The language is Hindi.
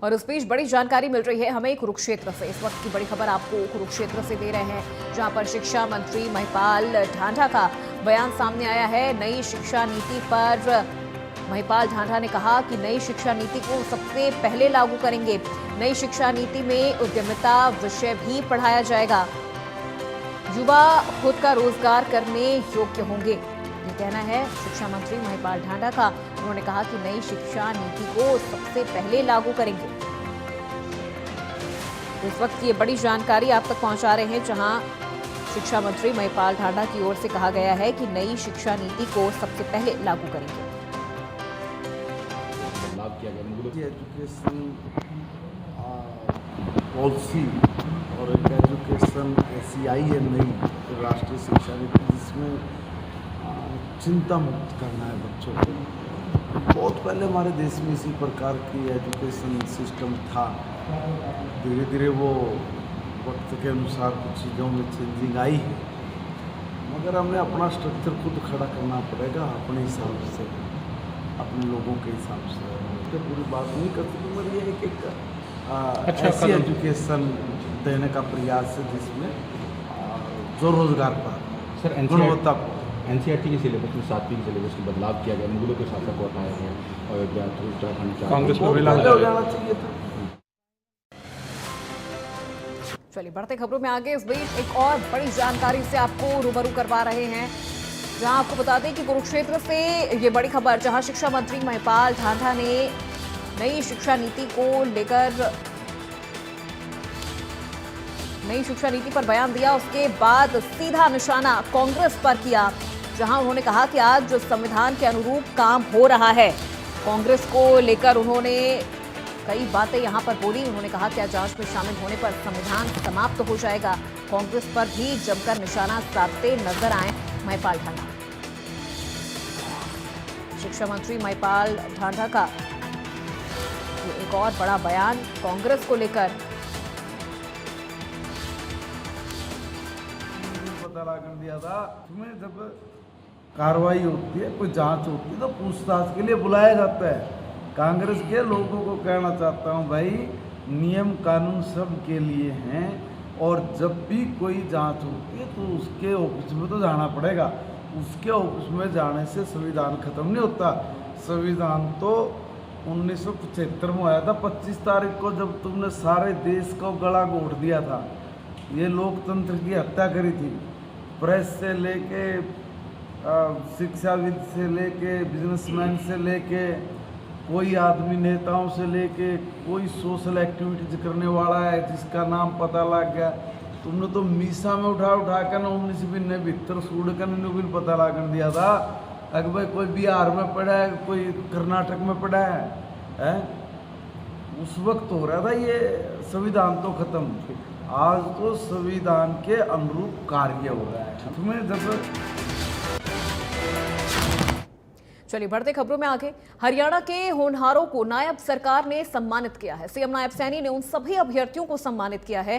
और उस बीच बड़ी जानकारी मिल रही है हमें कुरुक्षेत्र से। इस वक्त की बड़ी खबर आपको कुरुक्षेत्र से दे रहे हैं, जहां पर शिक्षा मंत्री महिपाल ढांढा का बयान सामने आया है। नई शिक्षा नीति पर महिपाल ढांढा ने कहा कि नई शिक्षा नीति को सबसे पहले लागू करेंगे। नई शिक्षा नीति में उद्यमिता विषय भी पढ़ाया जाएगा। युवा खुद का रोजगार करने योग्य होंगे, ये कहना है शिक्षा मंत्री महिपाल ढांढा का। उन्होंने कहा कि नई शिक्षा नीति को सबसे पहले लागू करेंगे। इस वक्त की ये बड़ी जानकारी आप तक पहुंचा रहे हैं, जहां शिक्षा मंत्री महिपाल ढांढा की ओर से कहा गया है कि नई शिक्षा नीति को सबसे पहले लागू करेंगे। एजुकेशन पॉलिसी और एक एजुकेशन ऐसी आई है नई राष्ट्रीय शिक्षा नीति, जिसमें चिंता मुक्त करना है बच्चों को। बहुत पहले हमारे देश में इसी प्रकार की एजुकेशन सिस्टम था। धीरे धीरे वो वक्त के अनुसार कुछ चीज़ों में चेंजिंग आई है, मगर हमें अपना स्ट्रक्चर खुद खड़ा करना पड़ेगा अपने हिसाब से, अपने लोगों के हिसाब से। तो पूरी बात नहीं कर सकती, मगर ये एक ऐसी एजुकेशन देने का प्रयास है जिसमें जो रोजगार पर गुणवत्ता एनसीईआरटी के सिलेबस में 7वीं के सिलेबस में बदलाव किया गया, मुगलों के शासक को हटाया गया और उत्तराखंड कांग्रेस को हो जाना चाहिए था। चलिए बढ़ते खबरों में आगे। इस बीच एक और बड़ी जानकारी से आपको रूबरू करवा रहे हैं, जहां आपको बता दें कि कुरुक्षेत्र से ये बड़ी खबर, जहां शिक्षा मंत्री महिपाल ढांढा ने नई शिक्षा नीति को लेकर नई शिक्षा नीति पर बयान दिया। उसके बाद सीधा निशाना कांग्रेस पर किया, जहां उन्होंने कहा कि आज जो संविधान के अनुरूप काम हो रहा है। कांग्रेस को लेकर उन्होंने कई बातें यहां पर बोली। उन्होंने कहा कि जांच में शामिल होने पर संविधान समाप्त हो जाएगा। कांग्रेस पर भी जमकर निशाना साधते नजर आए महिपाल ढांढा। शिक्षा मंत्री महिपाल ढांढा का एक और बड़ा बयान कांग्रेस को लेकर। पता कर दिया था तुम्हें, जब कार्रवाई होती है, कोई जांच होती है तो पूछताछ के लिए बुलाया जाता है। कांग्रेस के लोगों को कहना चाहता हूं, भाई नियम कानून सब के लिए हैं, और जब भी कोई जांच होती है तो उसके ऑफिस में तो जाना पड़ेगा। उसके ऑफिस में जाने से संविधान खत्म नहीं होता। संविधान तो 1975 में आया था 25 तारीख को, जब तुमने सारे देश को गला घोट दिया था। ये लोकतंत्र की हत्या करी थी। प्रेस से लेके शिक्षाविद से लेके बिजनेसमैन से लेके कोई आदमी नेताओं से लेके कोई सोशल एक्टिविटीज करने वाला है जिसका नाम पता लग गया, तुमने तो मीसा में उठा कर ना 19 ने भीतर सूड़ कर भी पता लगा दिया था। अगर भाई कोई बिहार में पड़ा है, कोई कर्नाटक में पड़ा है? उस वक्त हो रहा था ये संविधान तो खत्म। आज तो संविधान के अनुरूप कार्य हो रहा है। तुम्हें जब चलिए बढ़ते खबरों में आगे। हरियाणा के होनहारों को नायब सरकार ने सम्मानित किया है। सीएम नायब सैनी ने उन सभी अभ्यर्थियों को सम्मानित किया है